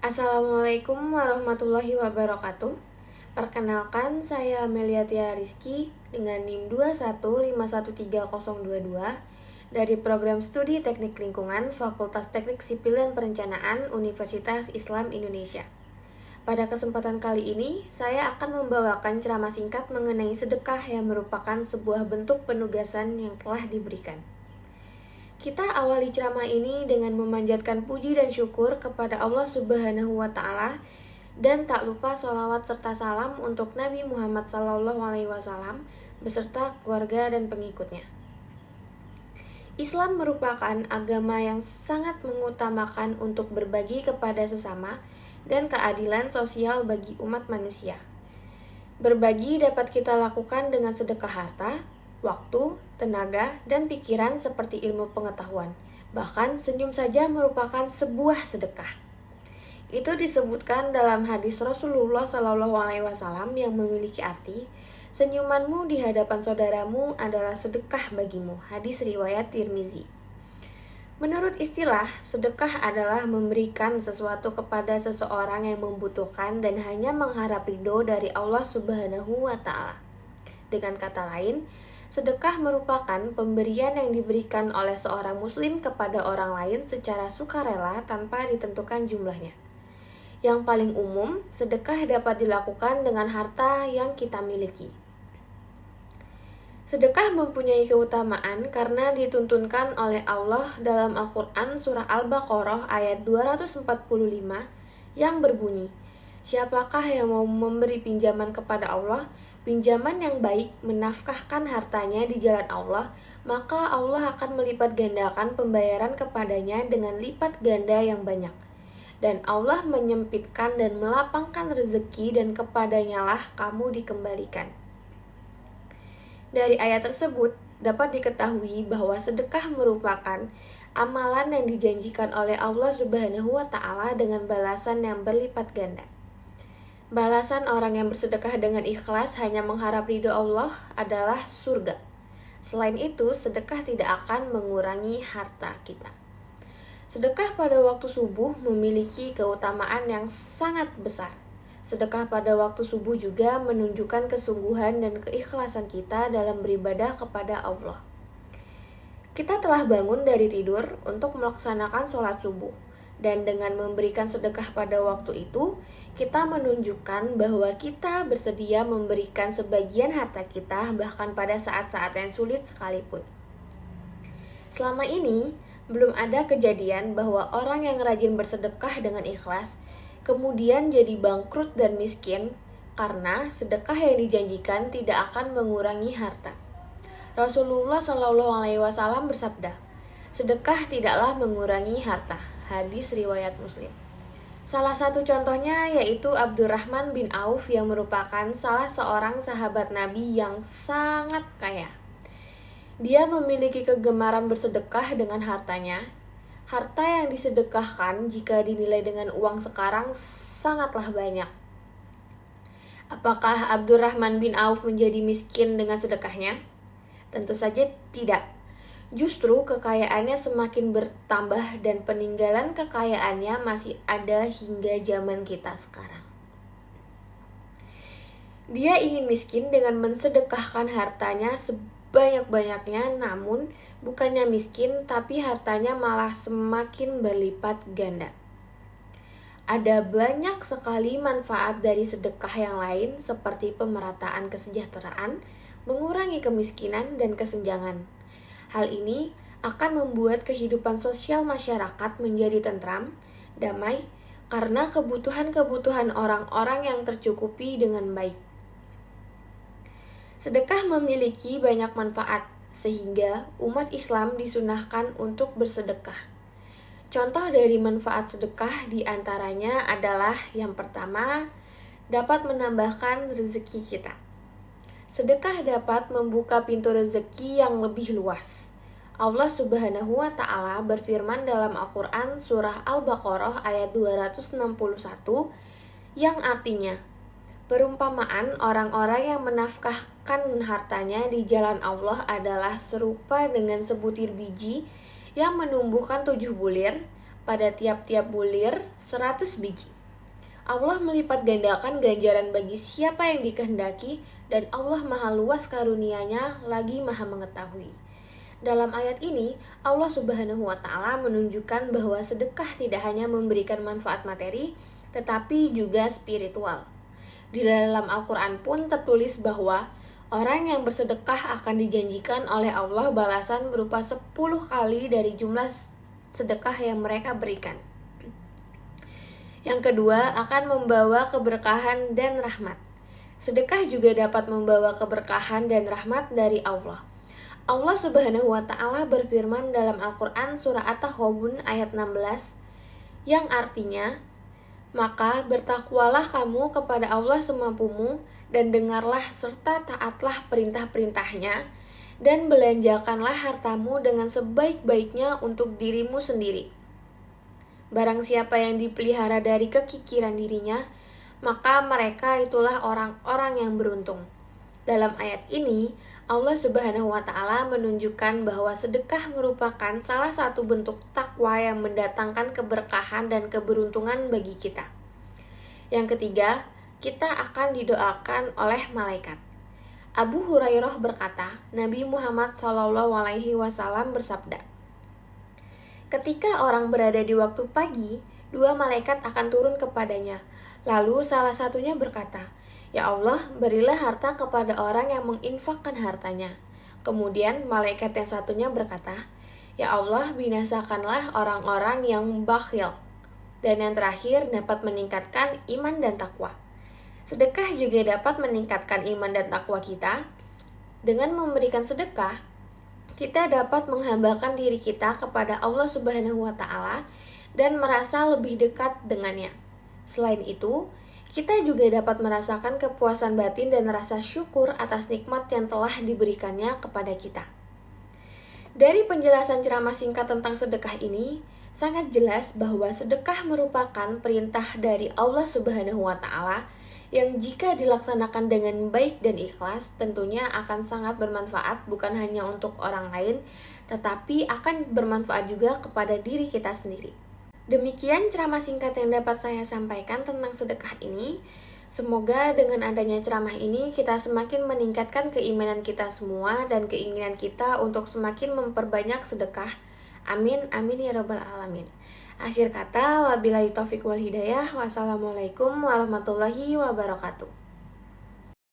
Assalamualaikum warahmatullahi wabarakatuh. Perkenalkan, saya Amelia Tiara Rizky dengan NIM 215130022 dari Program Studi Teknik Lingkungan Fakultas Teknik Sipil dan Perencanaan Universitas Islam Indonesia. Pada kesempatan kali ini, saya akan membawakan ceramah singkat mengenai sedekah yang merupakan sebuah bentuk penugasan yang telah diberikan. Kita awali ceramah ini dengan memanjatkan puji dan syukur kepada Allah Subhanahu wa Ta'ala, dan tak lupa sholawat serta salam untuk Nabi Muhammad SAW beserta keluarga dan pengikutnya. Islam merupakan agama yang sangat mengutamakan untuk berbagi kepada sesama dan keadilan sosial bagi umat manusia. Berbagi dapat kita lakukan dengan sedekah harta, waktu, tenaga, dan pikiran seperti ilmu pengetahuan. Bahkan senyum saja merupakan sebuah sedekah. Itu disebutkan dalam hadis Rasulullah SAW yang memiliki arti, senyumanmu di hadapan saudaramu adalah sedekah bagimu. Hadis riwayat Tirmizi. Menurut istilah, sedekah adalah memberikan sesuatu kepada seseorang yang membutuhkan dan hanya mengharap ridho dari Allah Subhanahu wa Ta'ala. Dengan kata lain, sedekah merupakan pemberian yang diberikan oleh seorang muslim kepada orang lain secara sukarela tanpa ditentukan jumlahnya. Yang paling umum, sedekah dapat dilakukan dengan harta yang kita miliki. Sedekah mempunyai keutamaan karena dituntunkan oleh Allah dalam Al-Quran surah Al-Baqarah ayat 245 yang berbunyi, "Siapakah yang mau memberi pinjaman kepada Allah, pinjaman yang baik, menafkahkan hartanya di jalan Allah, maka Allah akan melipat gandakan pembayaran kepadanya dengan lipat ganda yang banyak. Dan Allah menyempitkan dan melapangkan rezeki dan kepadanya lah kamu dikembalikan." Dari ayat tersebut dapat diketahui bahwa sedekah merupakan amalan yang dijanjikan oleh Allah Subhanahu wa Ta'ala dengan balasan yang berlipat ganda. Balasan orang yang bersedekah dengan ikhlas hanya mengharap ridho Allah adalah surga. Selain itu, sedekah tidak akan mengurangi harta kita. Sedekah pada waktu subuh memiliki keutamaan yang sangat besar. Sedekah pada waktu subuh juga menunjukkan kesungguhan dan keikhlasan kita dalam beribadah kepada Allah. Kita telah bangun dari tidur untuk melaksanakan sholat subuh, dan dengan memberikan sedekah pada waktu itu, kita menunjukkan bahwa kita bersedia memberikan sebagian harta kita bahkan pada saat-saat yang sulit sekalipun. Selama ini, belum ada kejadian bahwa orang yang rajin bersedekah dengan ikhlas kemudian jadi bangkrut dan miskin karena sedekah yang dijanjikan tidak akan mengurangi harta. Rasulullah SAW bersabda, "Sedekah tidaklah mengurangi harta." Hadis riwayat Muslim. Salah satu contohnya yaitu Abdurrahman bin Auf yang merupakan salah seorang sahabat Nabi yang sangat kaya. Dia memiliki kegemaran bersedekah dengan hartanya. Harta yang disedekahkan jika dinilai dengan uang sekarang sangatlah banyak. Apakah Abdurrahman bin Auf menjadi miskin dengan sedekahnya? Tentu saja tidak. Justru kekayaannya semakin bertambah dan peninggalan kekayaannya masih ada hingga zaman kita sekarang. Dia ingin miskin dengan mensedekahkan hartanya sebanyak-banyaknya, namun bukannya miskin tapi hartanya malah semakin berlipat ganda. Ada banyak sekali manfaat dari sedekah yang lain seperti pemerataan kesejahteraan, mengurangi kemiskinan dan kesenjangan. Hal ini akan membuat kehidupan sosial masyarakat menjadi tentram, damai, karena kebutuhan-kebutuhan orang-orang yang tercukupi dengan baik. Sedekah memiliki banyak manfaat, sehingga umat Islam disunahkan untuk bersedekah. Contoh dari manfaat sedekah diantaranya adalah yang pertama, dapat menambahkan rezeki kita. Sedekah dapat membuka pintu rezeki yang lebih luas. Allah Subhanahu wa Ta'ala berfirman dalam Al-Quran surah Al-Baqarah ayat 261 yang artinya, perumpamaan orang-orang yang menafkahkan hartanya di jalan Allah adalah serupa dengan sebutir biji yang menumbuhkan 7 bulir, pada tiap-tiap bulir 100 biji. Allah melipat gandakan ganjaran bagi siapa yang dikehendaki, dan Allah maha luas karunia-Nya lagi maha mengetahui. Dalam ayat ini, Allah Subhanahu wa Ta'ala menunjukkan bahwa sedekah tidak hanya memberikan manfaat materi, tetapi juga spiritual. Di dalam Al-Quran pun tertulis bahwa orang yang bersedekah akan dijanjikan oleh Allah balasan berupa 10 kali dari jumlah sedekah yang mereka berikan. Yang kedua, akan membawa keberkahan dan rahmat. Sedekah juga dapat membawa keberkahan dan rahmat dari Allah. Allah Subhanahu wa Ta'ala berfirman dalam Al-Quran surah At-Taghabun ayat 16, yang artinya, maka bertakwalah kamu kepada Allah semampumu, dan dengarlah serta taatlah perintah-perintahnya, dan belanjakanlah hartamu dengan sebaik-baiknya untuk dirimu sendiri. Barang siapa yang dipelihara dari kekikiran dirinya, maka mereka itulah orang-orang yang beruntung. Dalam ayat ini, Allah Subhanahu wa Ta'ala menunjukkan bahwa sedekah merupakan salah satu bentuk takwa yang mendatangkan keberkahan dan keberuntungan bagi kita. Yang ketiga, kita akan didoakan oleh malaikat. Abu Hurairah berkata, Nabi Muhammad SAW bersabda, ketika orang berada di waktu pagi, 2 malaikat akan turun kepadanya. Lalu salah satunya berkata, Ya Allah, berilah harta kepada orang yang menginfakkan hartanya. Kemudian malaikat yang satunya berkata, Ya Allah, binasakanlah orang-orang yang bakhil. Dan yang terakhir dapat meningkatkan iman dan takwa. Sedekah juga dapat meningkatkan iman dan takwa kita. Dengan memberikan sedekah, kita dapat menghambakan diri kita kepada Allah Subhanahu wa Ta'ala dan merasa lebih dekat dengannya. Selain itu, kita juga dapat merasakan kepuasan batin dan rasa syukur atas nikmat yang telah diberikannya kepada kita. Dari penjelasan ceramah singkat tentang sedekah ini, sangat jelas bahwa sedekah merupakan perintah dari Allah Subhanahu wa Ta'ala yang jika dilaksanakan dengan baik dan ikhlas tentunya akan sangat bermanfaat bukan hanya untuk orang lain, tetapi akan bermanfaat juga kepada diri kita sendiri. Demikian ceramah singkat yang dapat saya sampaikan tentang sedekah ini. Semoga dengan adanya ceramah ini kita semakin meningkatkan keimanan kita semua dan keinginan kita untuk semakin memperbanyak sedekah. Amin, amin ya rabbal alamin. Akhir kata, wabillahi taufiq wal hidayah. Wassalamualaikum warahmatullahi wabarakatuh.